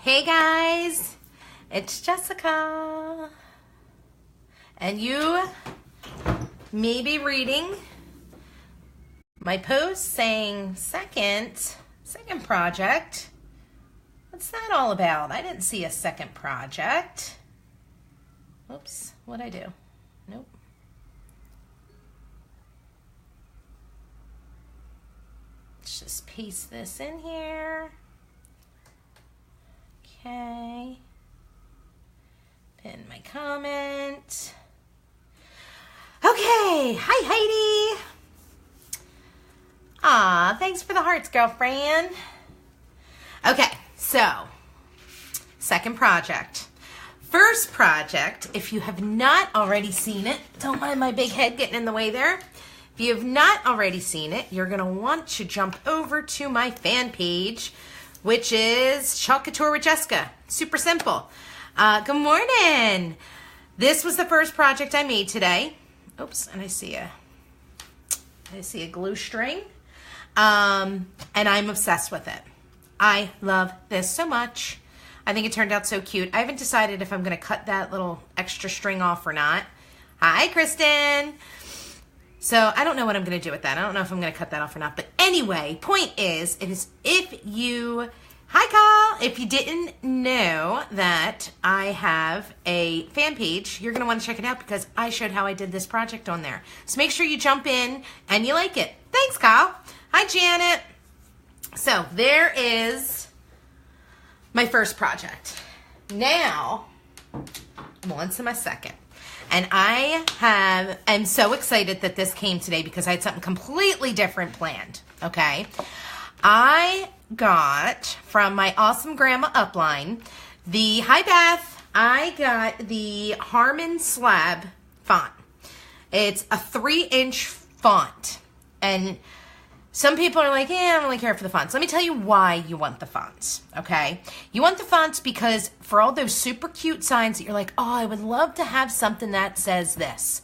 Hey guys, it's Jessica, and you may be reading my post saying second project. What's that all about? I didn't see a second project. Oops, what'd I do? Nope. Let's just paste this in here. Okay. Pin my comment. Okay. Hi, Heidi. Aw, thanks for the hearts, girlfriend. Okay, so second project. First project, if you have not already seen it, don't mind my big head getting in the way there. If you have not already seen it, you're going to want to jump over to my fan page, which is Couture with Jessica. Super simple. Good morning. This was the first project I made today. Oops, and I see a glue string. And I'm obsessed with it. I love this so much. I think it turned out so cute. I haven't decided if I'm going to cut that little extra string off or not. Hi, Kristen. So I don't know what I'm going to do with that. I don't know if I'm going to cut that off or not. But anyway, point is, hi, Kyle. If you didn't know that I have a fan page, you're going to want to check it out because I showed how I did this project on there. So make sure you jump in and you like it. Thanks, Kyle. Hi, Janet. So there is my first project. Now, I'm on to my second. And I'm so excited that this came today because I had something completely different planned, okay? I got from my awesome grandma upline, hi Beth, I got the Harmon Slab font. It's a 3-inch font. And some people are like, I don't really care for the fonts. Let me tell you why you want the fonts, okay? You want the fonts because for all those super cute signs that you're like, oh, I would love to have something that says this.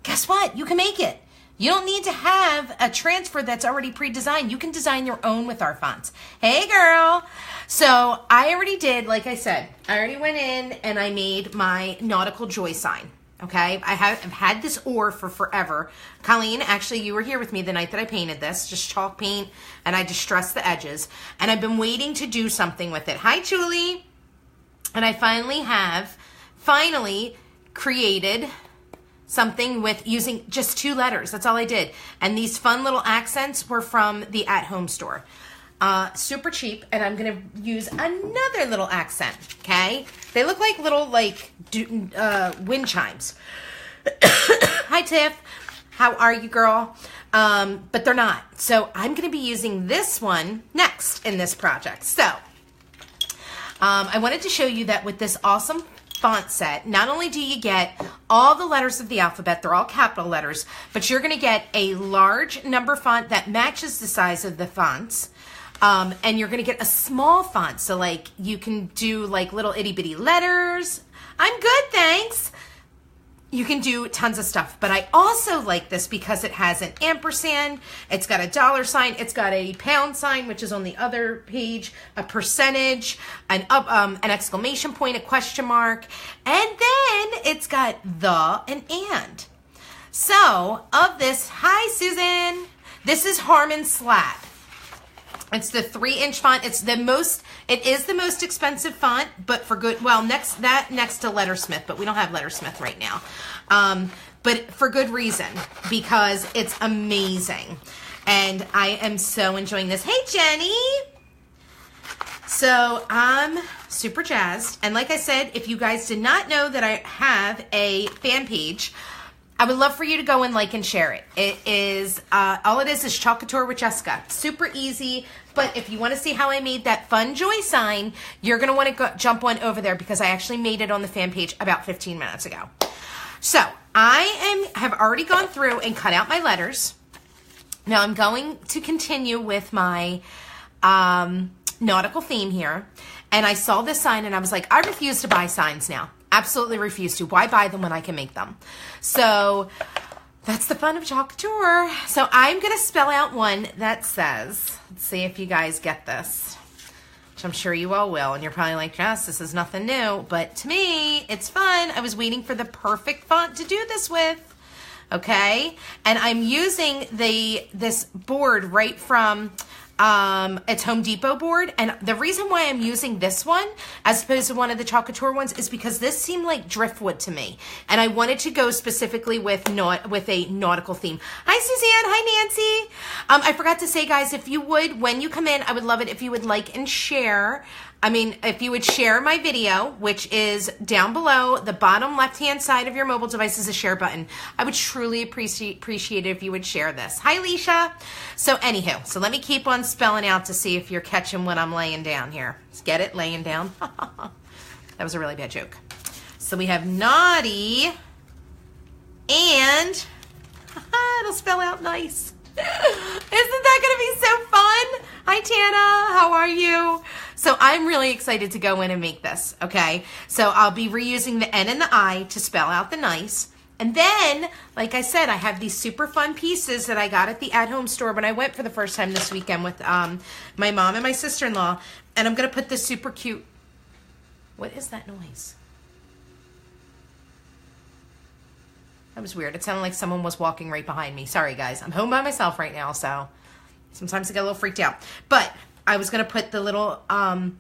Guess what? You can make it. You don't need to have a transfer that's already pre-designed. You can design your own with our fonts. Hey, girl. So I already did, like I said, I already went in and I made my nautical joy sign. Okay, I've had this ore for forever. Colleen, actually, you were here with me the night that I painted this, just chalk paint, and I distressed the edges. And I've been waiting to do something with it. Hi, Julie. And I finally created something with using just 2 letters. That's all I did. And these fun little accents were from the at-home store. Super cheap, and I'm going to use another little accent, okay? They look like little, wind chimes. Hi, Tiff. How are you, girl? But they're not. So I'm going to be using this one next in this project. So I wanted to show you that with this awesome font set, not only do you get all the letters of the alphabet, they're all capital letters, but you're going to get a large number font that matches the size of the fonts. And you're going to get a small font. So you can do little itty bitty letters. I'm good, thanks. You can do tons of stuff. But I also like this because it has an ampersand. It's got a $sign. It's got a pound sign, which is on the other page, a percentage, an exclamation point, a question mark. And then it's got the and. So of this, hi, Susan. This is Harmon Slab. It's the 3-inch font. It is the most expensive font, but for good, next to Lettersmith, but we don't have Lettersmith right now. But for good reason, because it's amazing. And I am so enjoying this. Hey, Jenny. So I'm super jazzed. And like I said, if you guys did not know that I have a fan page, I would love for you to go and like and share it. It is, all it is Couture with Jessica. Super easy, but if you want to see how I made that fun joy sign, you're going to want to jump on over there because I actually made it on the fan page about 15 minutes ago. So I have already gone through and cut out my letters. Now I'm going to continue with my nautical theme here. And I saw this sign and I was like, I refuse to buy signs now. Absolutely refuse to. Why buy them when I can make them? So that's the fun of Couture. So I'm going to spell out one that says, let's see if you guys get this. which I'm sure you all will. And you're probably like, Jess, this is nothing new. But to me, it's fun. I was waiting for the perfect font to do this with. Okay, and I'm using this board right from it's Home Depot board, and the reason why I'm using this one as opposed to one of the Couture ones is because this seemed like driftwood to me, and I wanted to go specifically with a nautical theme. Hi Suzanne, hi Nancy. I forgot to say, guys, if you would, when you come in, I would love it if you would like and share. I mean, if you would share my video, which is down below, the bottom left-hand side of your mobile device is a share button. I would truly appreciate it if you would share this. Hi, Leisha. So anywho, so let me keep on spelling out to see if you're catching what I'm laying down here. Get it? Laying down. That was a really bad joke. So we have Nauti, and it'll spell out nice. Isn't that going to be so fun? Hi, Tana. How are you? So I'm really excited to go in and make this, okay? So I'll be reusing the N and the I to spell out the nice. And then, like I said, I have these super fun pieces that I got at the at-home store when I went for the first time this weekend with my mom and my sister-in-law. And I'm going to put this super cute... What is that noise? That was weird. It sounded like someone was walking right behind me. Sorry, guys. I'm home by myself right now, so sometimes I get a little freaked out. But I was going to put the little... oh,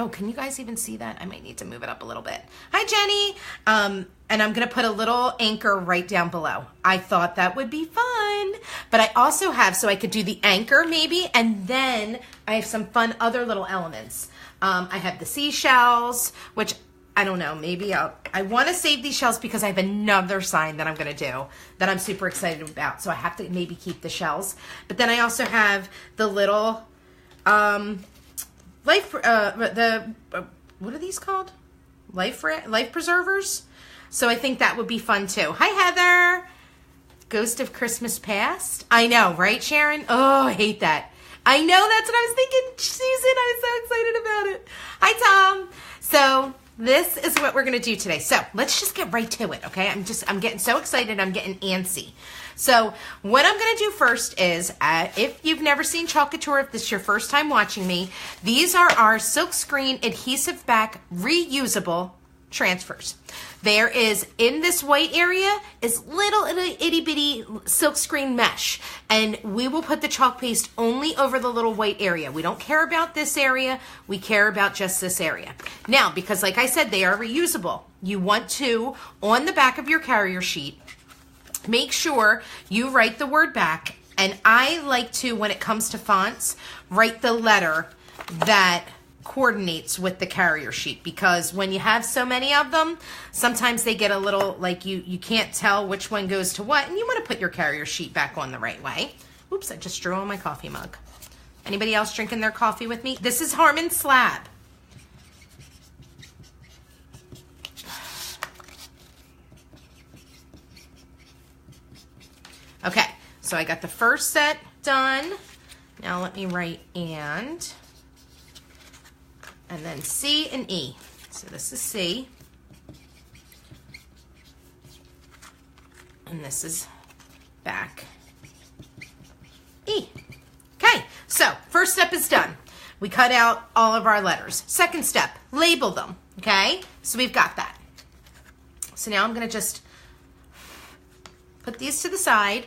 can you guys even see that? I might need to move it up a little bit. Hi, Jenny. And I'm going to put a little anchor right down below. I thought that would be fun. But I also have, so I could do the anchor maybe, and then I have some fun other little elements. I have the seashells, which... I don't know, maybe I want to save these shells because I have another sign that I'm going to do that I'm super excited about. So I have to maybe keep the shells. But then I also have the little, what are these called? Life preservers. So I think that would be fun too. Hi, Heather. Ghost of Christmas Past. I know, right, Sharon? Oh, I hate that. I know, that's what I was thinking, Susan. I was so excited about it. Hi, Tom. So... this is what we're going to do today. So let's just get right to it, okay? I'm getting so excited. I'm getting antsy. So what I'm going to do first is, if you've never seen Couture, if this is your first time watching me, these are our silkscreen adhesive back reusable transfers. There is, in this white area, is little itty bitty silkscreen mesh, and we will put the chalk paste only over the little white area. We don't care about this area, we care about just this area. Now, because like I said, they are reusable, you want to, on the back of your carrier sheet, make sure you write the word back, and I like to, when it comes to fonts, write the letter that coordinates with the carrier sheet, because when you have so many of them, sometimes they get a little like you can't tell which one goes to what, and you want to put your carrier sheet back on the right way. Oops, I just drew on my coffee mug. Anybody else drinking their coffee with me? This is Harmon Slab. Okay, so I got the first set done. Now let me write and then C and E. So this is C. And this is back E. Okay, so first step is done. We cut out all of our letters. Second step, label them, okay? So we've got that. So now I'm gonna just put these to the side.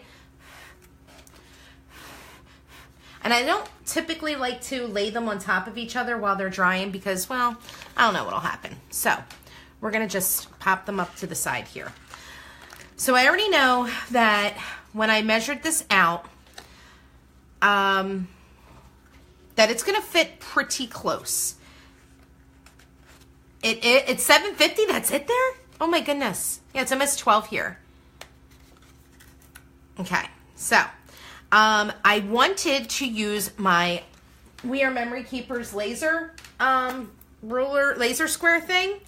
And I don't typically like to lay them on top of each other while they're drying because, well, I don't know what'll happen. So we're gonna just pop them up to the side here. So I already know that when I measured this out, that it's gonna fit pretty close. It's 750, that's it there? Oh my goodness. Yeah, it's almost 12 here. Okay, so I wanted to use my We Are Memory Keepers laser ruler, laser square thing,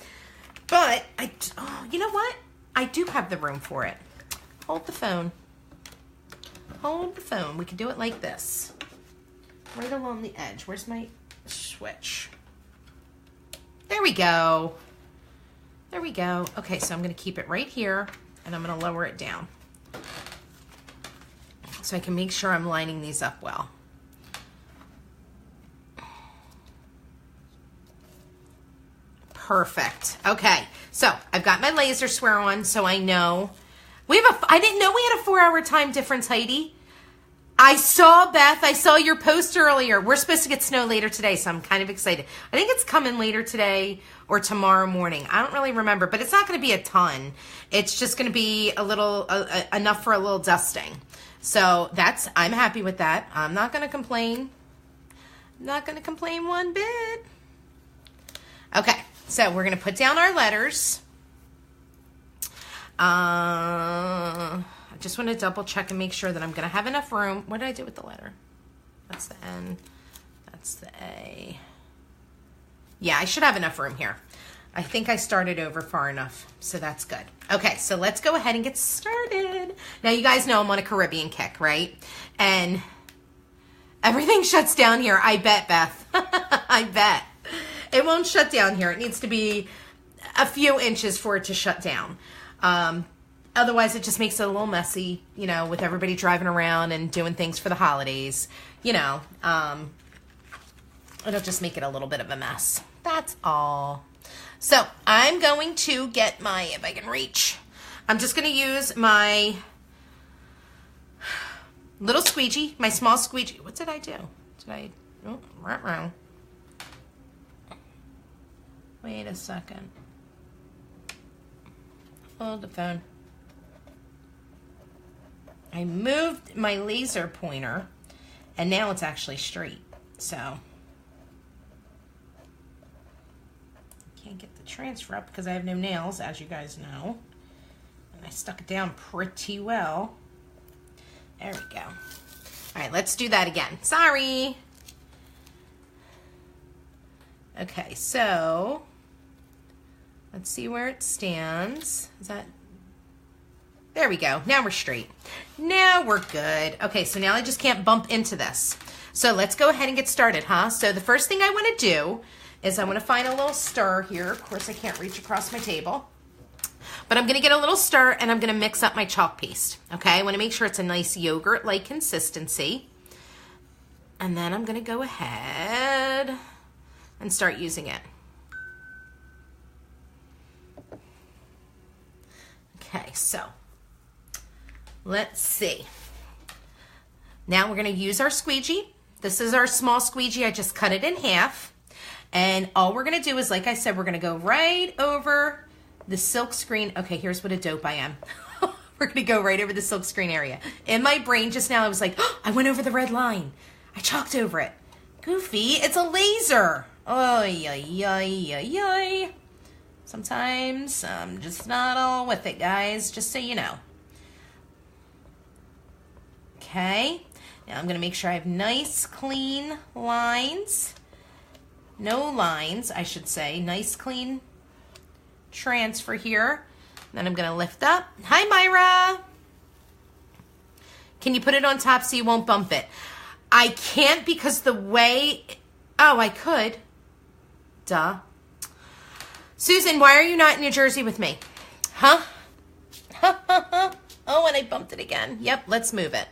but you know what? I do have the room for it. Hold the phone. Hold the phone. We can do it like this. Right along the edge. Where's my switch? There we go. There we go. Okay, so I'm going to keep it right here, and I'm going to lower it down, so I can make sure I'm lining these up well. Perfect. Okay, so I've got my laser swear on, so I know. I didn't know we had a 4-hour time difference, Heidi. I saw, Beth, I saw your post earlier. We're supposed to get snow later today, so I'm kind of excited. I think it's coming later today or tomorrow morning. I don't really remember, but it's not going to be a ton. It's just going to be a little, enough for a little dusting. So I'm happy with that. I'm not going to complain. Not going to complain one bit. Okay, so we're going to put down our letters. I just want to double check and make sure that I'm going to have enough room. What did I do with the letter? That's the N. That's the A. Yeah, I should have enough room here. I think I started over far enough, so that's good. Okay, so let's go ahead and get started. Now, you guys know I'm on a Caribbean kick, right? And everything shuts down here. I bet, Beth. I bet. It won't shut down here. It needs to be a few inches for it to shut down. Otherwise, it just makes it a little messy, you know, with everybody driving around and doing things for the holidays. You know, it'll just make it a little bit of a mess. That's all. So I'm going to get if I can reach, I'm just going to use my little squeegee, my small squeegee. What did I do? Wrong. Wait a second. Hold the phone. I moved my laser pointer, and now it's actually straight. So can't get the transfer up because I have no nails, as you guys know. And I stuck it down pretty well. There we go. All right, let's do that again. Sorry. Okay, so let's see where it stands. There we go. Now we're straight. Now we're good. Okay, so now I just can't bump into this. So let's go ahead and get started, huh? So the first thing I want to do is I want to find a little stir here. Of course, I can't reach across my table. But I'm going to get a little stir, and I'm going to mix up my chalk paste. Okay, I want to make sure it's a nice yogurt-like consistency. And then I'm going to go ahead and start using it. Okay, so let's see. Now we're going to use our squeegee. This is our small squeegee. I just cut it in half. And all we're going to do is, like I said, we're going to go right over the silk screen. Okay, here's what a dope I am. We're going to go right over the silk screen area. In my brain just now, I was like, oh, I went over the red line. I chalked over it. Goofy, it's a laser. Oy, oy, oy, oy, oy. Sometimes I'm just not all with it, guys, just so you know. Okay, now I'm going to make sure I have nice, clean lines. No lines, I should say. Nice, clean transfer here. Then I'm going to lift up. Hi, Myra. Can you put it on top so you won't bump it? I can't because the way... Oh, I could. Duh. Susan, why are you not in New Jersey with me? Huh? Oh, and I bumped it again. Yep, let's move it.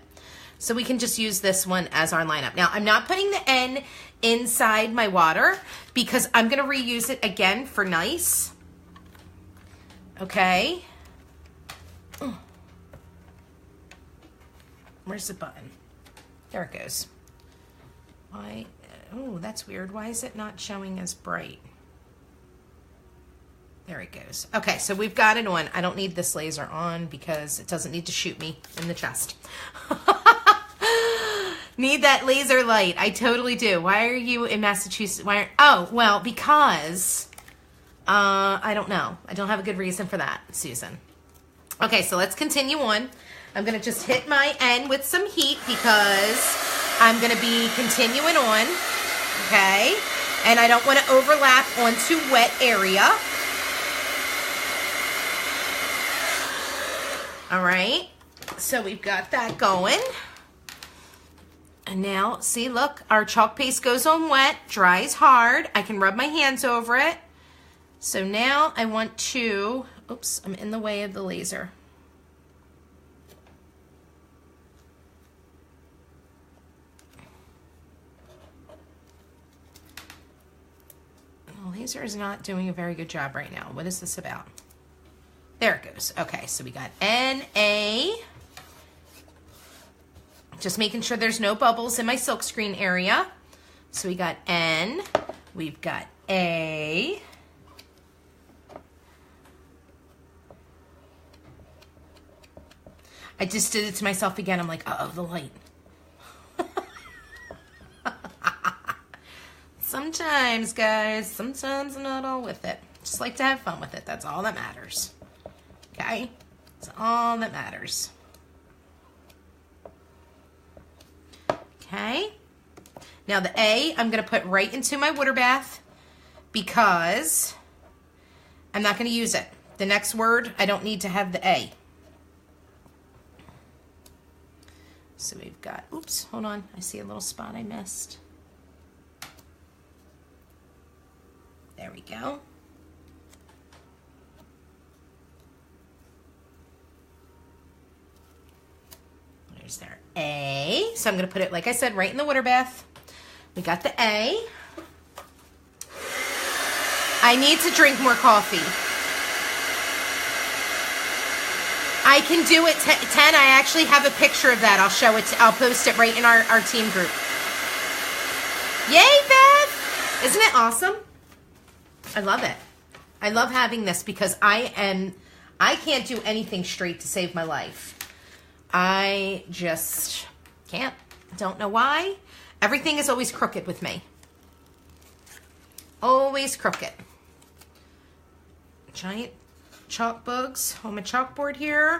So we can just use this one as our lineup. Now, I'm not putting the N inside my water because I'm going to reuse it again for nice. Okay. Where's the button? There it goes. Why? Oh, that's weird. Why is it not showing as bright? There it goes. Okay, so we've got it on. I don't need this laser on because it doesn't need to shoot me in the chest. Need that laser light. I totally do. Why are you in Massachusetts? Oh, well, because I don't know. I don't have a good reason for that, Susan. Okay, so let's continue on. I'm going to just hit my N with some heat because I'm going to be continuing on, okay? And I don't want to overlap onto wet area. All right, so we've got that going. And now, see, look, our chalk paste goes on wet, dries hard. I can rub my hands over it. So now I want to, oops, I'm in the way of the laser. I'll laser is not doing a very good job right now. What is this about? There it goes. Okay, so we got NA. Just making sure there's no bubbles in my silkscreen area. So we got N. We've got A. I just did it to myself again. I'm like, uh-oh, the light. Sometimes, guys, sometimes I'm not all with it. Just like to have fun with it. That's all that matters. Okay? That's all that matters. Okay? Now the A, I'm going to put right into my water bath because I'm not going to use it. The next word, I don't need to have the A. So we've got, oops, hold on. I see a little spot I missed. There we go. There's their A. So I'm going to put it, like I said, right in the water bath. We got the A. I need to drink more coffee. I can do it 10. I actually have a picture of that. I'll show it. I'll post it right in our team group. Yay, Beth! Isn't it awesome? I love it. I love having this because I can't do anything straight to save my life. I just can't. Don't know why. Everything is always crooked with me. Always crooked. Giant chalk bugs on my chalkboard here.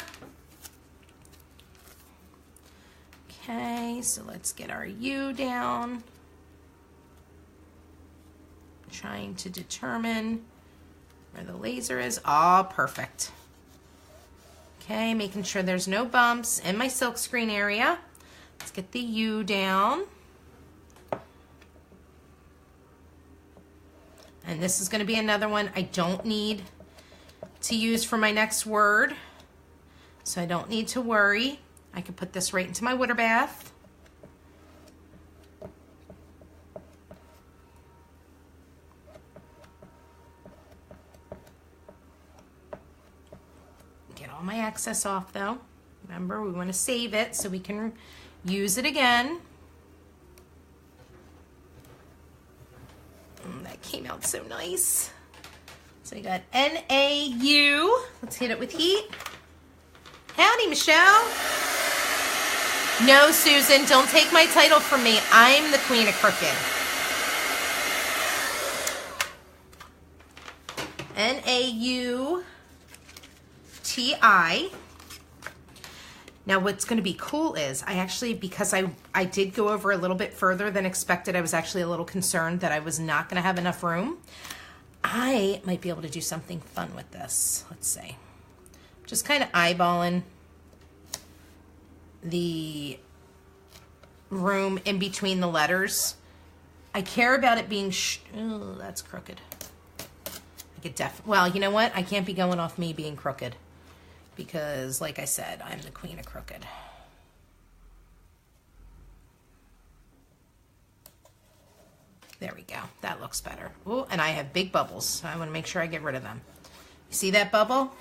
Okay, so let's get our U down. Trying to determine where the laser is. Oh, perfect. Okay, making sure there's no bumps in my silkscreen area. Let's get the U down. And this is going to be another one I don't need to use for my next word. So I don't need to worry. I can put this right into my water bath. Get all my excess off though. Remember, we want to save it so we can use it again. That came out so nice. So we got N-A-U. Let's hit it with heat. Howdy, Michelle. No, Susan, don't take my title from me. I'm the queen of crooked. N-A-U-T-I. Now what's going to be cool is I actually, because I did go over a little bit further than expected, I was actually a little concerned that I was not going to have enough room. I might be able to do something fun with this. Let's see. Just kind of eyeballing the room in between the letters. I care about it being, oh, that's crooked. I could well, you know what? I can't be going off me being crooked. Because, like I said, I'm the queen of crooked. There we go. That looks better. Oh, and I have big bubbles, so I want to make sure I get rid of them. You see that bubble?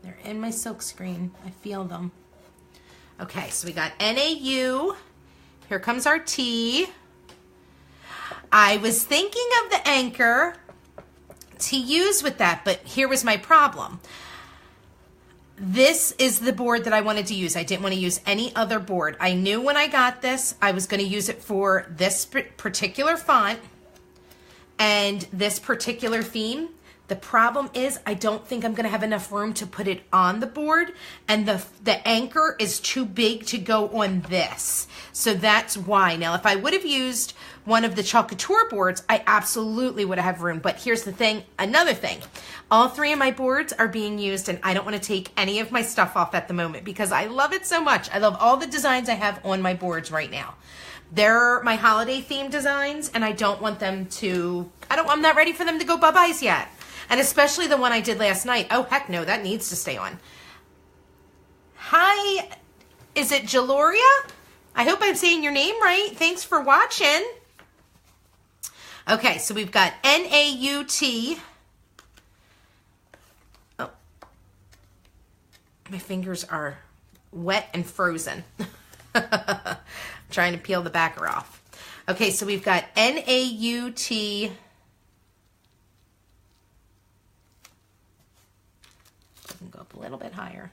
They're in my silk screen. I feel them. Okay, so we got N-A-U. Here comes our T. I was thinking of the anchor to use with that, but here was my problem. This is the board that I wanted to use. I didn't want to use any other board. I knew when I got this, I was going to use it for this particular font and this particular theme. The problem is I don't think I'm going to have enough room to put it on the board, and the anchor is too big to go on this. So that's why. Now, if I would have used one of the Couture boards, I absolutely would have room. But here's the thing, another thing. All three of my boards are being used, and I don't want to take any of my stuff off at the moment because I love it so much. I love all the designs I have on my boards right now. They're my holiday themed designs, and I don't want them to, I'm not ready for them to go bye-byes yet. And especially the one I did last night. Oh, heck no, that needs to stay on. Hi, is it Jaloria? I hope I'm saying your name right. Thanks for watching. Okay, so we've got N-A-U-T. Oh, my fingers are wet and frozen. I'm trying to peel the backer off. Okay, so we've got N-A-U-T. I can go up a little bit higher.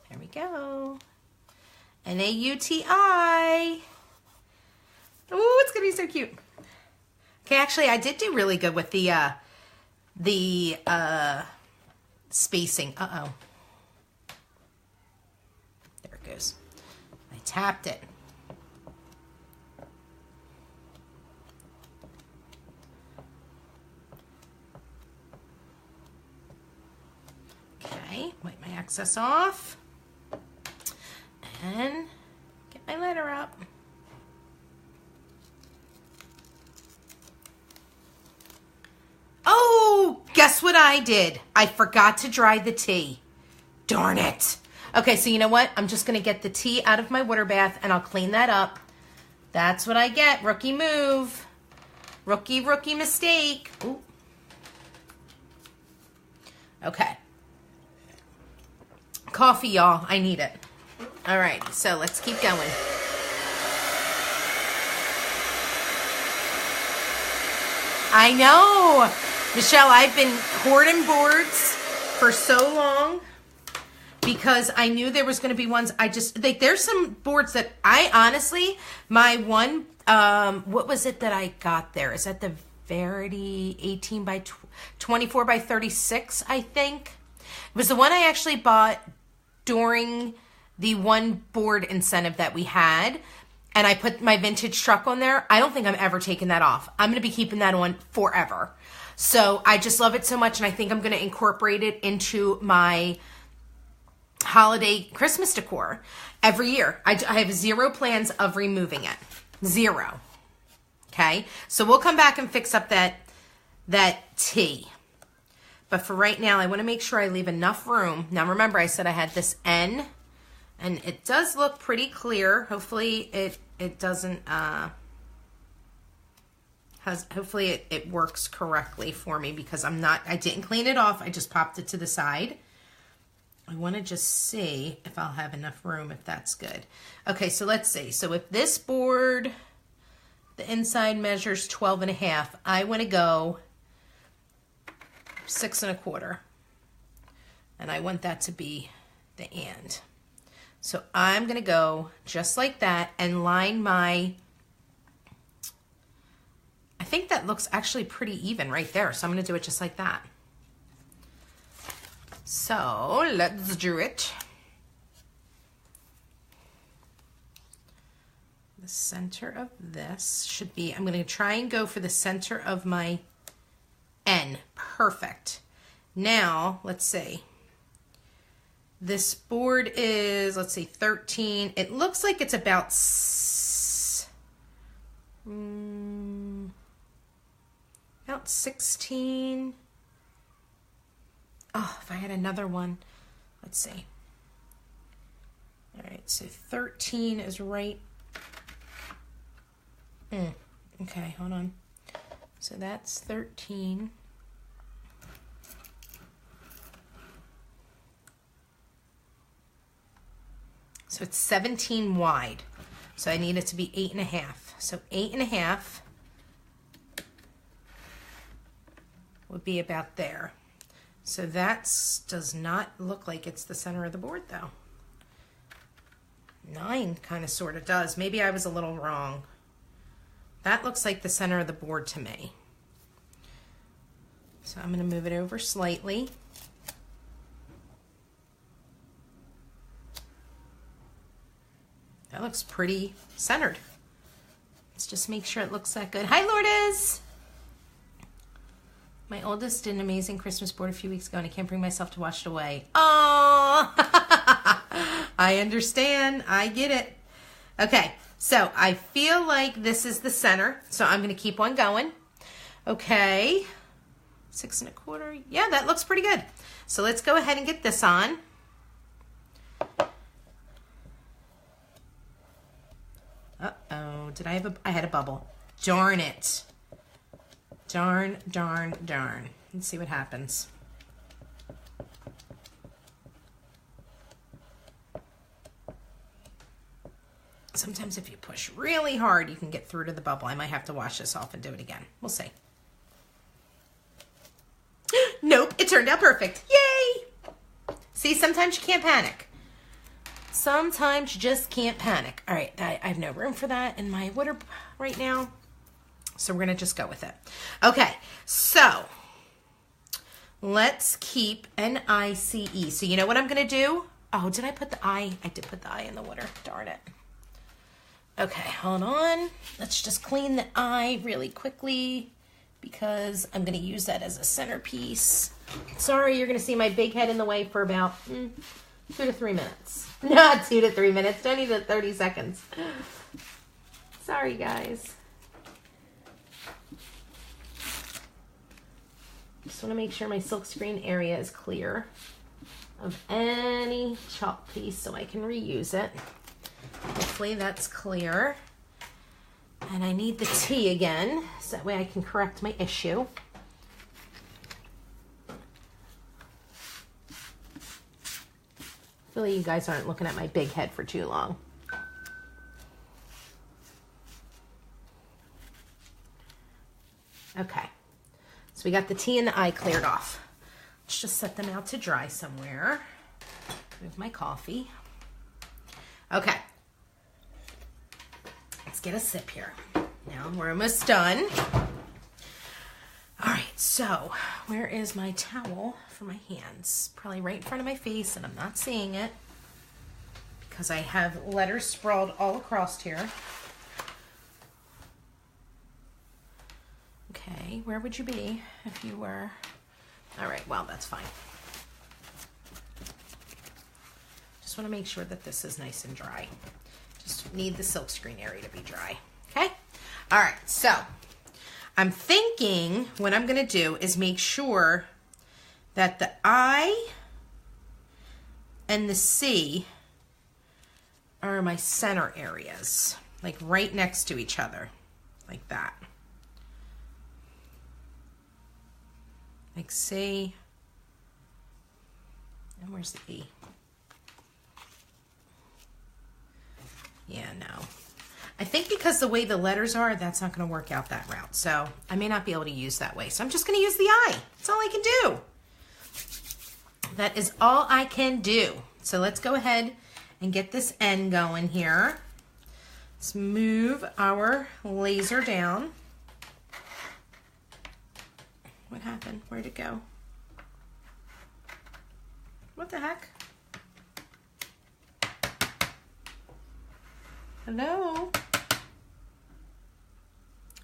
There we go. N-A-U-T-I. Ooh, it's gonna be so cute. Okay, actually, I did do really good with the spacing. Uh-oh. There it goes. I tapped it. Okay, wipe my excess off. And get my letter up. Oh, guess what I did? I forgot to dry the tea. Darn it. Okay, so you know what? I'm just going to get the tea out of my water bath and I'll clean that up. That's what I get. Rookie move. Rookie mistake. Ooh. Okay. Coffee, y'all. I need it. All right, so let's keep going. I know. Michelle, I've been hoarding boards for so long because I knew there was going to be ones I just, like, there's some boards that I honestly, my one, what was it that I got there? Is that the Verity 18 by 24 by 36, I think? It was the one I actually bought during the one board incentive that we had, and I put my vintage truck on there. I don't think I'm ever taking that off. I'm going to be keeping that on forever. So I just love it so much, and I think I'm going to incorporate it into my holiday Christmas decor every year. I have zero plans of removing it. Zero. Okay? So we'll come back and fix up that tea. But for right now, I want to make sure I leave enough room. Now remember, I said I had this N, and it does look pretty clear. Hopefully it doesn't, hopefully it works correctly for me because I didn't clean it off. I just popped it to the side. I want to just see if I'll have enough room, if that's good. Okay, so let's see. So if this board, the inside measures 12.5, I want to go 6 1/4. And I want that to be the and. So I'm going to go just like that and line my, I think that looks actually pretty even right there. So I'm going to do it just like that. So let's do it. The center of this should be, I'm going to try and go for the center of my N. Perfect. Now, let's see. This board is, let's see, 13. It looks like it's about about 16. Oh, if I had another one. Let's see. All right, so 13 is right. Okay, hold on. So that's 13. So it's 17 wide. So I need it to be 8.5. So 8.5 would be about there. So that does not look like it's the center of the board though. 9 kind of sort of does. Maybe I was a little wrong. That looks like the center of the board to me. So I'm going to move it over slightly. That looks pretty centered. Let's just make sure it looks that good. Hi, Lourdes! My oldest did an amazing Christmas board a few weeks ago, and I can't bring myself to wash it away. Oh, I understand. I get it. Okay, So I feel like this is the center, so I'm going to keep on going. Okay, 6 1/4. Yeah, that looks pretty good. So let's go ahead and get this on. Uh-oh, did I have I had a bubble. Darn it. Darn, darn, darn. Let's see what happens. Sometimes if you push really hard, you can get through to the bubble. I might have to wash this off and do it again. We'll see. Nope, it turned out perfect. Yay! See, sometimes you can't panic. Sometimes you just can't panic. All right, I have no room for that in my water right now. So we're going to just go with it. Okay, so let's keep an ICE. So you know what I'm going to do? Oh, did I put the I? I did put the I in the water. Darn it. Okay, hold on. Let's just clean the eye really quickly because I'm going to use that as a centerpiece. Sorry, you're going to see my big head in the way for about 2 to 3 minutes. Not 2 to 3 minutes, 20 to 30 seconds. Sorry, guys. Just want to make sure my silkscreen area is clear of any chalk piece so I can reuse it. Hopefully that's clear. And I need the T again, so that way I can correct my issue. Hopefully you guys aren't looking at my big head for too long. Okay, so we got the T and the I cleared off. Let's just set them out to dry somewhere. Move my coffee. Okay. Let's get a sip here. Now we're almost done. All right, so where is my towel for my hands? Probably right in front of my face and I'm not seeing it because I have letters sprawled all across here. Okay, where would you be if you were? All right, well, that's fine. Just want to make sure that this is nice and dry. Just need the silkscreen area to be dry. Okay? All right, so I'm thinking what I'm going to do is make sure that the I and the C are my center areas, like right next to each other, like that. Like C, and where's the E? Yeah, no. I think because the way the letters are, that's not going to work out that route. So I may not be able to use that way. So I'm just going to use the I. That's all I can do. That is all I can do. So let's go ahead and get this N going here. Let's move our laser down. What happened? Where'd it go? What the heck? Hello?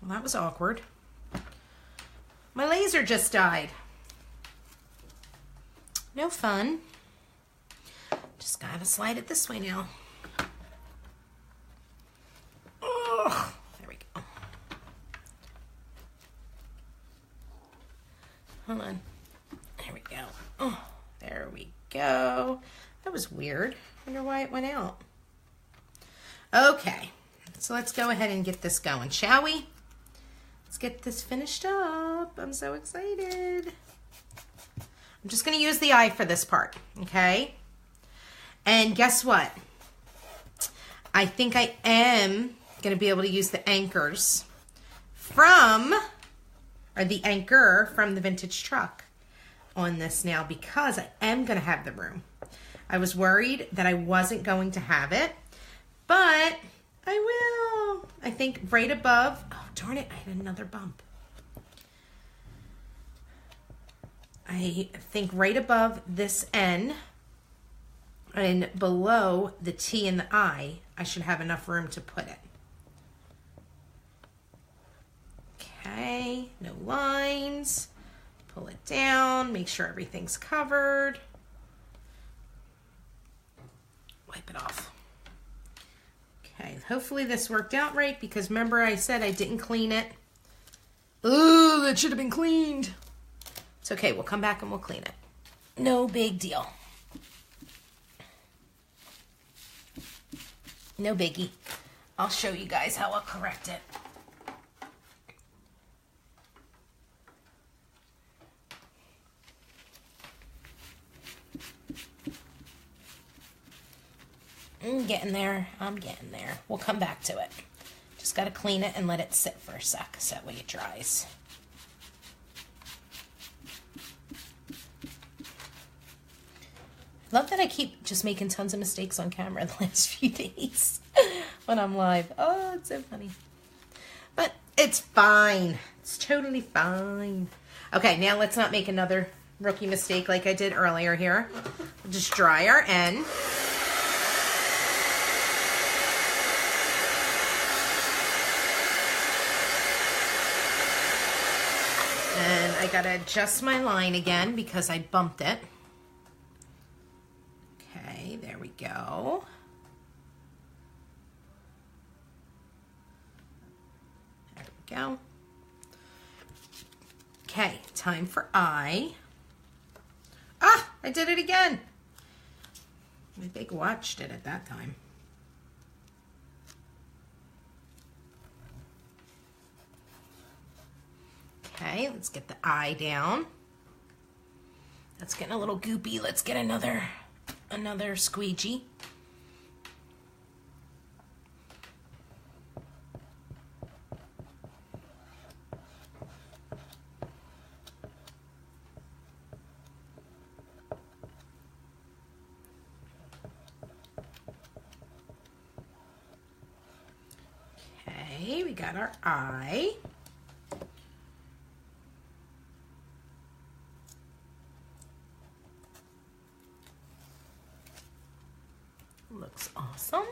Well, that was awkward. My laser just died. No fun. Just gotta slide it this way now. Oh, there we go. Hold on. There we go. Oh, there we go. That was weird. Wonder why it went out. Okay, so let's go ahead and get this going, shall we? Let's get this finished up. I'm so excited. I'm just going to use the I for this part, okay? And guess what? I think I am going to be able to use the anchors the anchor from the vintage truck on this now because I am going to have the room. I was worried that I wasn't going to have it, but I will. I think right above, oh darn it, I had another bump. I think right above this N and below the T and the I should have enough room to put it. Okay, no lines. Pull it down, make sure everything's covered. Wipe it off. Okay, hopefully this worked out right because remember I said I didn't clean it. Oh, that should have been cleaned. It's okay, we'll come back and we'll clean it. No big deal. No biggie. I'll show you guys how I'll correct it. I'm getting there. I'm getting there. We'll come back to it. Just got to clean it and let it sit for a sec so that way it dries. Love that I keep just making tons of mistakes on camera the last few days when I'm live. Oh, it's so funny. But it's fine. It's totally fine. Okay, now let's not make another rookie mistake like I did earlier here. We'll just dry our end. And I gotta adjust my line again because I bumped it. Okay, there we go. There we go. Okay, time for eye. Ah, I did it again. My big watch did it that time. Okay, let's get the eye down. That's getting a little goopy. Let's get another squeegee. Okay, we got our eye. Looks awesome.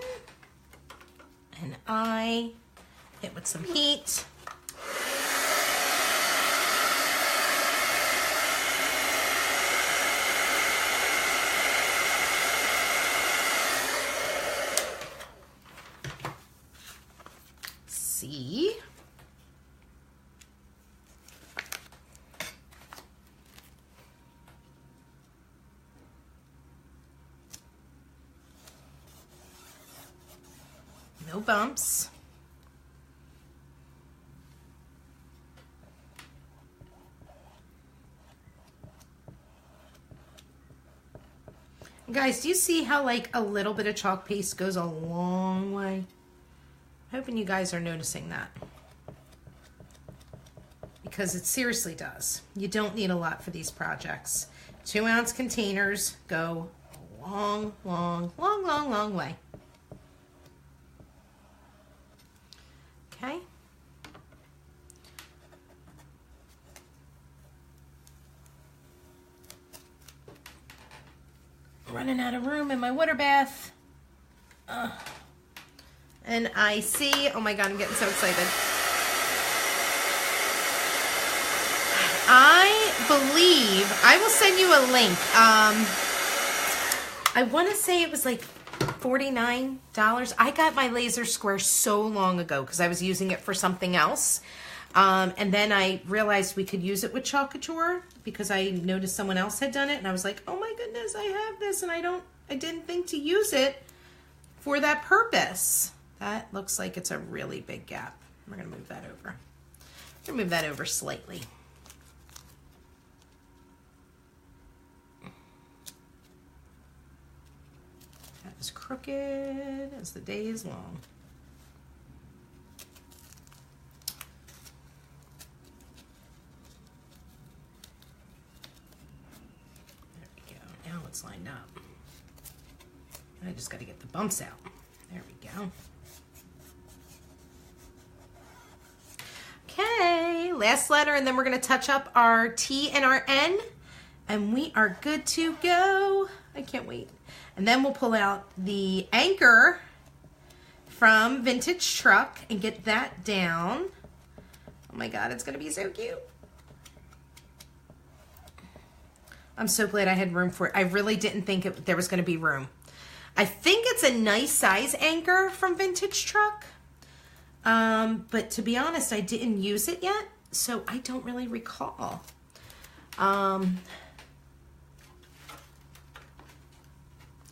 An eye, hit with some heat. See? No bumps. Guys, do you see how like a little bit of chalk paste goes a long way? Hoping you guys are noticing that. Because it seriously does. You don't need a lot for these projects. 2-ounce containers go a long, long, long, long, long way. Okay. Running out of room in my water bath. And I see, oh my God, I'm getting so excited. I believe, I will send you a link. I want to say it was like $49. I got my laser square so long ago because I was using it for something else. And then I realized we could use it with Couture because I noticed someone else had done it. And I was like, oh my goodness, I have this. And I didn't think to use it for that purpose. That looks like it's a really big gap. We're going to move that over. I'm going to move that over slightly. That is crooked as the day is long. There we go. Now it's lined up. I just got to get the bumps out. There we go. Okay, last letter, and then we're going to touch up our T and our N, and we are good to go. I can't wait. And then we'll pull out the anchor from Vintage Truck and get that down. Oh my God, it's going to be so cute. I'm so glad I had room for it. I really didn't think there was going to be room. I think it's a nice size anchor from Vintage Truck. But to be honest, I didn't use it yet, so I don't really recall. Get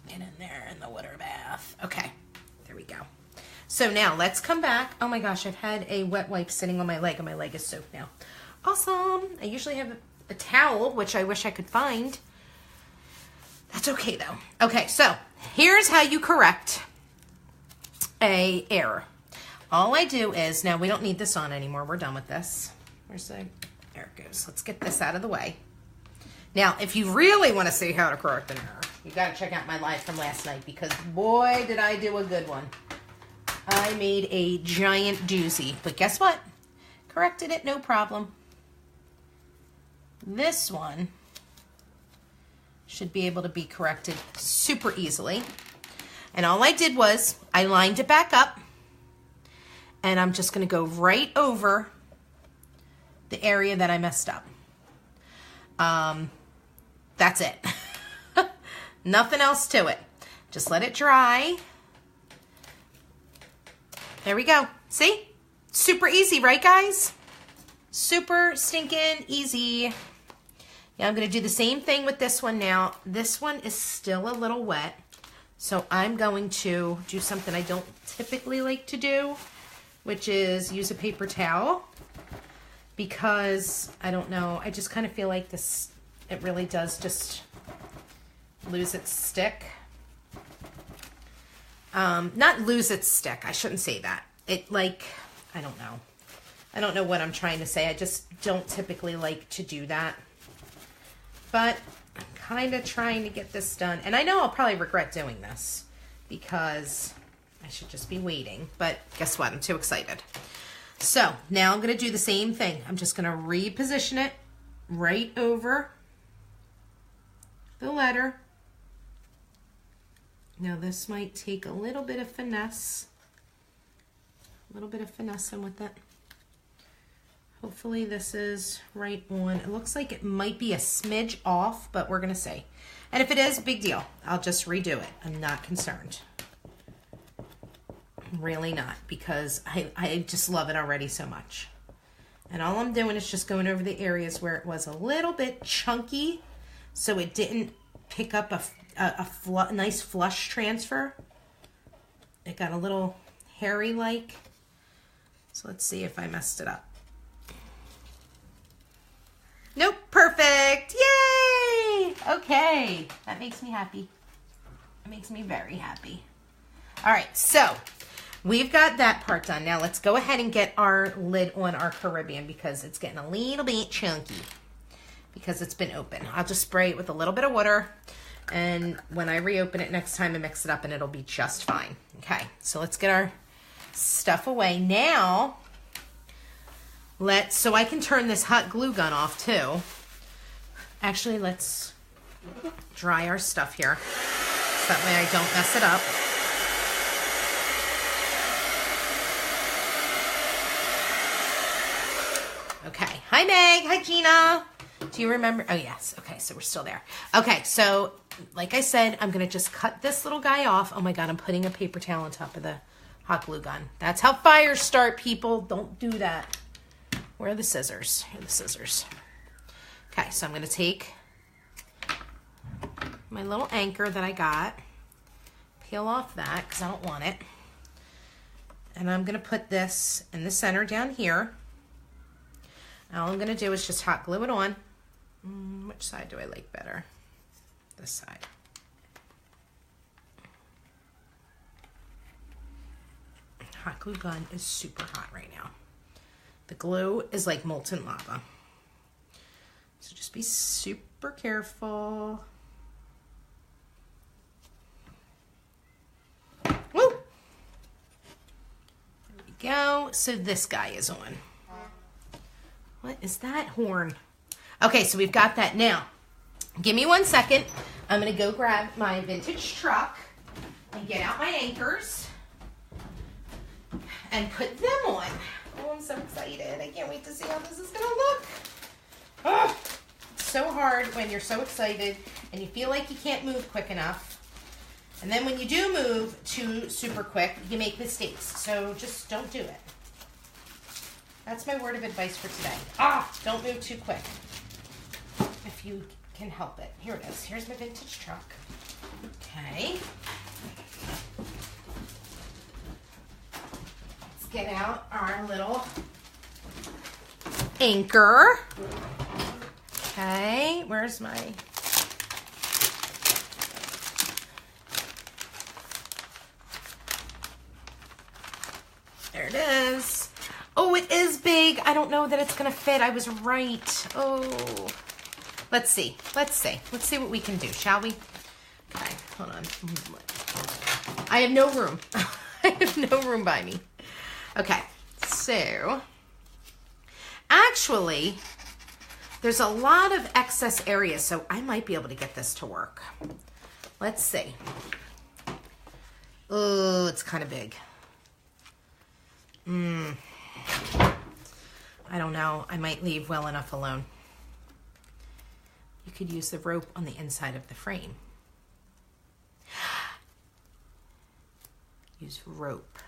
in there in the water bath. Okay, there we go. So now let's come back. Oh my gosh, I've had a wet wipe sitting on my leg and my leg is soaked now. Awesome. I usually have a towel, which I wish I could find. That's okay though. Okay, so here's how you correct a error. All I do is, now we don't need this on anymore. We're done with this. Where's the, there it goes. Let's get this out of the way. Now, if you really want to see how to correct an error, you got to check out my live from last night because boy, did I do a good one. I made a giant doozy, but guess what? Corrected it, no problem. This one should be able to be corrected super easily. And all I did was I lined it back up and I'm just going to go right over the area that I messed up. That's it. Nothing else to it. Just let it dry. There we go. See? Super easy, right guys? Super stinking easy. Yeah, I'm going to do the same thing with this one now. This one is still a little wet, so I'm going to do something I don't typically like to do, which is use a paper towel because, I don't know, I just kind of feel like this, it really does just lose its stick. Not lose its stick, I shouldn't say that. It like, I don't know. I don't know what I'm trying to say. I just don't typically like to do that. But I'm kind of trying to get this done. And I know I'll probably regret doing this because I should just be waiting. But guess what? I'm too excited. So now I'm going to do the same thing. I'm just going to reposition it right over the letter. Now this might take a little bit of finesse. A little bit of finessing with it. Hopefully this is right on. It looks like it might be a smidge off, but we're going to see. And if it is, big deal. I'll just redo it. I'm not concerned. Really not, because I just love it already so much. And all I'm doing is just going over the areas where it was a little bit chunky, so it didn't pick up a nice flush transfer. It got a little hairy-like. So let's see if I messed it up. Nope, perfect. Yay! Okay, that makes me happy. It makes me very happy. All right, so we've got that part done. Now let's go ahead and get our lid on our Caribbean because it's getting a little bit chunky because it's been open. I'll just spray it with a little bit of water, and when I reopen it next time, I mix it up and it'll be just fine. Okay, so let's get our stuff away. Now, so I can turn this hot glue gun off too. Actually, let's dry our stuff here. So that way I don't mess it up. Okay. Hi, Meg. Hi, Gina. Do you remember? Oh, yes. Okay, so we're still there. Okay, so like I said, I'm going to just cut this little guy off. Oh, my God, I'm putting a paper towel on top of the hot glue gun. That's how fires start, people. Don't do that. Where are the scissors? Here are the scissors. Okay, so I'm going to take my little anchor that I got, peel off that because I don't want it, and I'm going to put this in the center down here. All I'm going to do is just hot glue it on. Which side do I like better? This side. Hot glue gun is super hot right now. The glue is like molten lava. So just be super careful. Woo! There we go. So this guy is on. What is that horn? Okay, so we've got that now. Give me 1 second. I'm going to go grab my Vintage Truck and get out my anchors and put them on. Oh, I'm so excited. I can't wait to see how this is going to look. Oh, it's so hard when you're so excited and you feel like you can't move quick enough. And then when you do move too super quick, you make mistakes. So just don't do it. That's my word of advice for today. Don't move too quick. If you can help it. Here it is. Here's my vintage truck. Okay. Let's get out our little anchor. Okay, where's my... There it is. Oh, it is big. I don't know that it's going to fit. I was right. Oh. Let's see. Let's see. Let's see what we can do, shall we? Okay, hold on. I have no room. I have no room by me. Okay, so actually, there's a lot of excess area, so I might be able to get this to work. Let's see. Oh, it's kind of big. I don't know. I might leave well enough alone. You could use the rope on the inside of the frame. Use rope.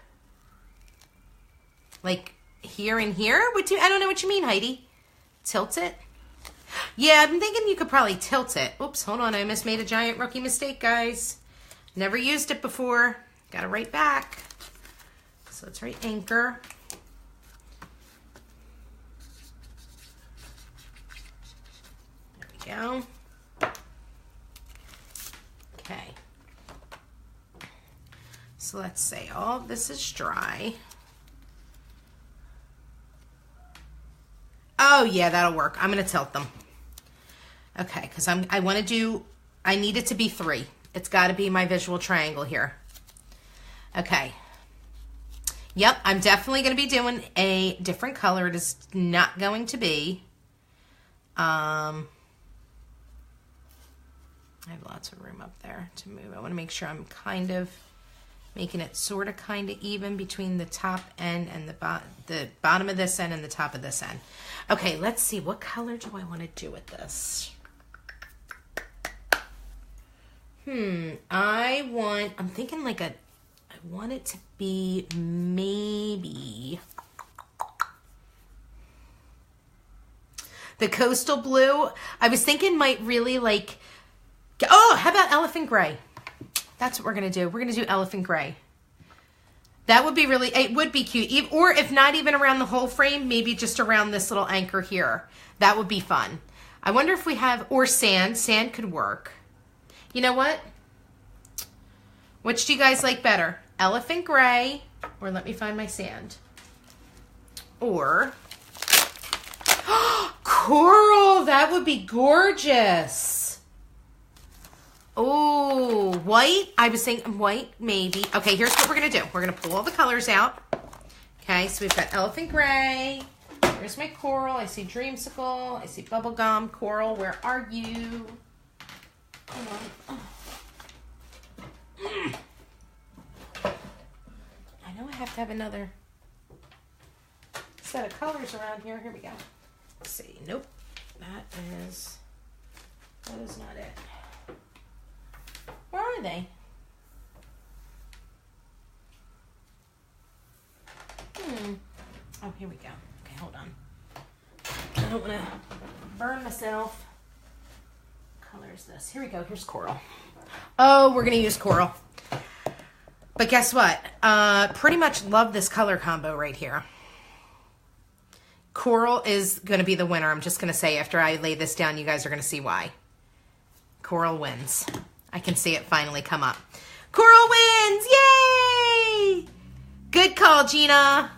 Like here and here? I don't know what you mean, Heidi. Tilt it? Yeah, I'm thinking you could probably tilt it. Oops, hold on. I just made a giant rookie mistake, guys. Never used it before. Got it right back. So let's write anchor. There we go. Okay. So let's say all of this is dry. Oh yeah, that'll work. I'm gonna tilt them. Okay, because I need it to be 3. It's gotta be my visual triangle here. Okay. Yep, I'm definitely going to be doing a different color. It is not going to be. I have lots of room up there to move. I want to make sure I'm kind of making it sort of kind of even between the top end and the bottom of this end and the top of this end. Okay, let's see. What color do I want to do with this? I'm thinking like I want it to be maybe the coastal blue. I was thinking might really like, how about elephant gray? That's what we're going to do. We're going to do elephant gray. That would be it would be cute. Or if not even around the whole frame, maybe just around this little anchor here. That would be fun. I wonder if we have, or sand. Sand could work. You know what? Which do you guys like better? Elephant gray, or let me find my sand. Or coral, that would be gorgeous. Oh, white. I was thinking white, maybe. Okay, here's what we're going to do. We're going to pull all the colors out. Okay, so we've got elephant gray. Here's my coral. I see dreamsicle. I see bubblegum. Coral, where are you? Hold on. I know I have to have another set of colors around here. Here we go. Let's see. Nope. That is not it. Where are they? Oh, here we go. Okay, hold on. I don't want to burn myself. What color is this? Here we go. Here's coral. Oh, we're going to use coral. But guess what? Pretty much love this color combo right here. Coral is going to be the winner. I'm just going to say after I lay this down, you guys are going to see why. Coral wins. I can see it finally come up. Coral wins! Yay! Good call, Gina.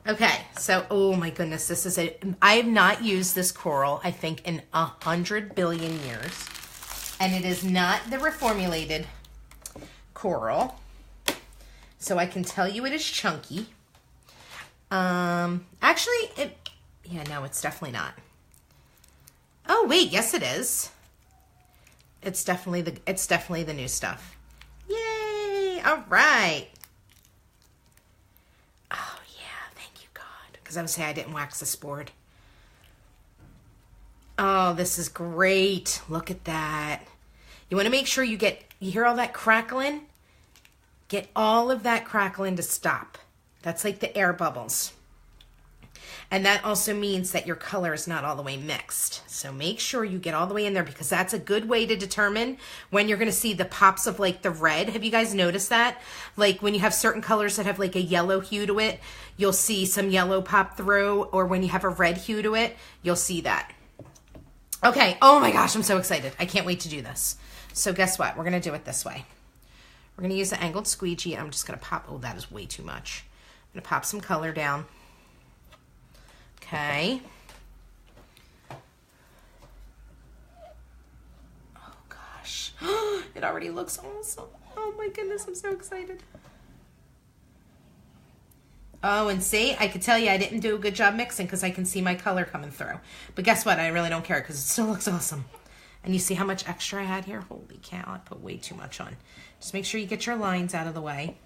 Okay, so, oh my goodness, this is I have not used this coral, I think, in 100 billion years. And it is not the reformulated coral. So I can tell you it is chunky. Actually, no, it's definitely not. Oh, wait, yes it is. It's definitely the new stuff. Yay! All right. Oh, yeah, thank you, God. Because I would say I didn't wax this board. Oh, this is great. Look at that. You want to make sure you get You hear all that crackling? Get all of that crackling to stop. That's like the air bubbles. And that also means that your color is not all the way mixed. So make sure you get all the way in there, because that's a good way to determine when you're going to see the pops of like the red. Have you guys noticed that? Like when you have certain colors that have like a yellow hue to it, you'll see some yellow pop through, or when you have a red hue to it, you'll see that. Okay, oh my gosh, I'm so excited. I can't wait to do this. So guess what? We're going to do it this way. We're going to use the angled squeegee. I'm just going to pop, oh, that is way too much. I'm going to pop some color down. Okay. Oh gosh. It already looks awesome. Oh my goodness, I'm so excited. Oh, and see, I could tell you I didn't do a good job mixing because I can see my color coming through. But guess what? I really don't care because it still looks awesome. And you see how much extra I had here? Holy cow, I put way too much on. Just make sure you get your lines out of the way.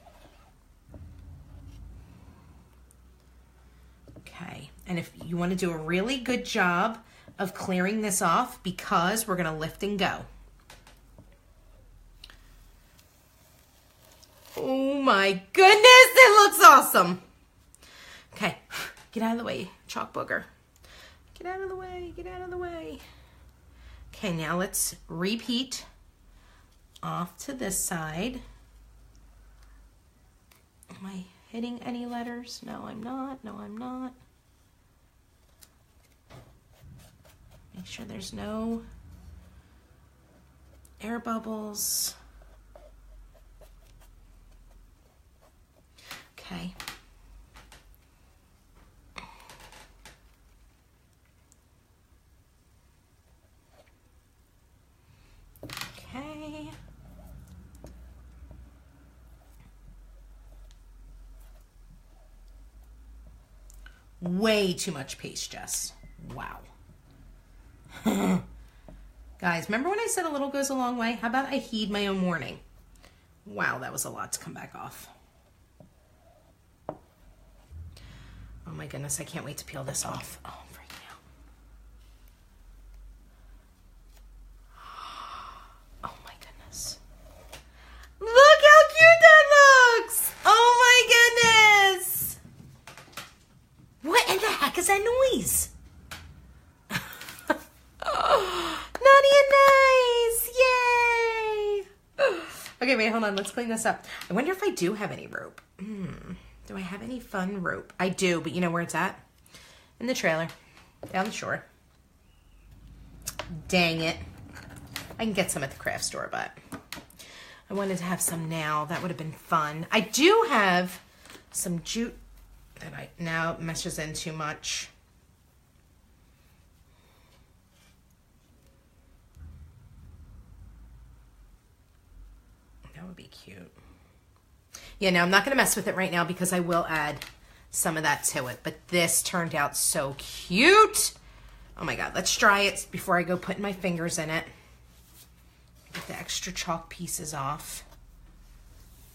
Okay, and if you want to do a really good job of clearing this off, because we're going to lift and go. Oh my goodness, it looks awesome. Okay, get out of the way, chalk booger. Get out of the way, get out of the way. Okay, now let's repeat off to this side. Am I hitting any letters? No, I'm not. No, I'm not. Make sure there's no air bubbles. Okay. Okay. Way too much paste, Jess. Wow. Guys, remember when I said a little goes a long way? How about I heed my own warning? Wow, that was a lot to come back off. Oh my goodness, I can't wait to peel this off. Oh, I'm freaking out. Oh my goodness. Look how cute that looks! Oh my goodness! What in the heck is that noise? Naughty and nice! Yay! Okay, wait, hold on. Let's clean this up. I wonder if I do have any rope. Do I have any fun rope? I do, but you know where it's at? In the trailer. Down the shore. Dang it. I can get some at the craft store, but I wanted to have some now. That would have been fun. I do have some jute that I now meshes in too much. That would be cute. Yeah, no, I'm not going to mess with it right now because I will add some of that to it. But this turned out so cute. Oh my God, let's dry it before I go putting my fingers in it. Get the extra chalk pieces off.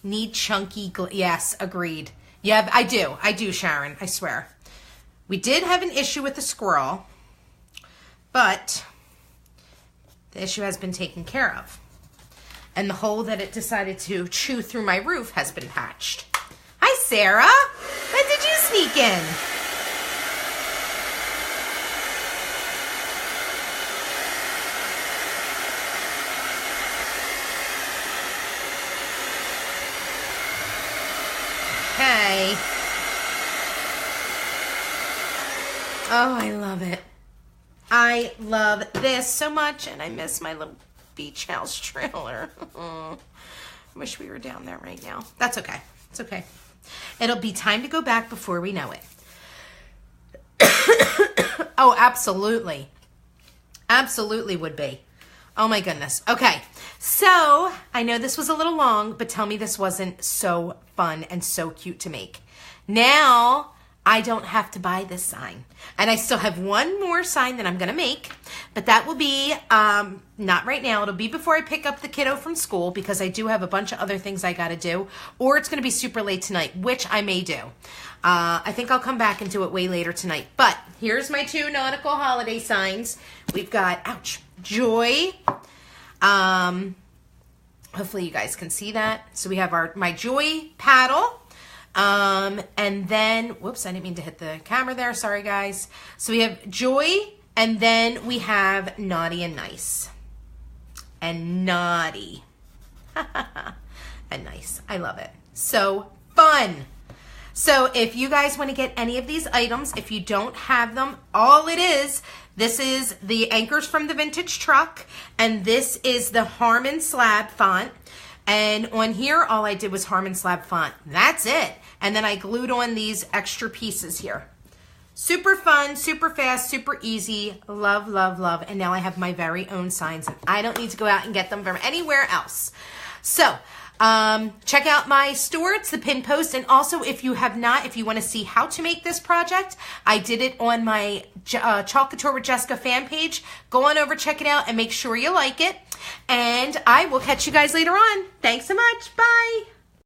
Need chunky, yes, agreed. Yeah, I do, Sharon, I swear. We did have an issue with the squirrel, but the issue has been taken care of. And the hole that it decided to chew through my roof has been patched. Hi, Sarah. When did you sneak in? Okay. Oh, I love it. I love this so much, and I miss my little beach house trailer. I wish we were down there right now. That's okay. It's okay. It'll be time to go back before we know it. Oh, absolutely. Absolutely would be. Oh my goodness. Okay. So I know this was a little long, but tell me this wasn't so fun and so cute to make. Now I don't have to buy this sign. And I still have one more sign that I'm going to make, but that will be, not right now. It'll be before I pick up the kiddo from school because I do have a bunch of other things I got to do, or it's going to be super late tonight, which I may do. I think I'll come back and do it way later tonight. But here's my two nautical holiday signs. We've got, ouch, Joy, Hopefully you guys can see that. So we have my Joy paddle. And then, whoops, I didn't mean to hit the camera there. Sorry, guys. So we have Joy, and then we have Naughty and Nice. And Naughty. And Nice. I love it. So fun. So if you guys want to get any of these items, if you don't have them, all it is, this is the anchors from the vintage truck, and this is the Harmon Slab font. And on here, all I did was Harmon Slab font. That's it. And then I glued on these extra pieces here. Super fun, super fast, super easy. Love, love, love. And now I have my very own signs, and I don't need to go out and get them from anywhere else. So, check out my store. It's the pin post. And also, if you have not, if you want to see how to make this project, I did it on my Chalk Couture with Jessica fan page. Go on over, check it out, and make sure you like it. And I will catch you guys later on. Thanks so much. Bye.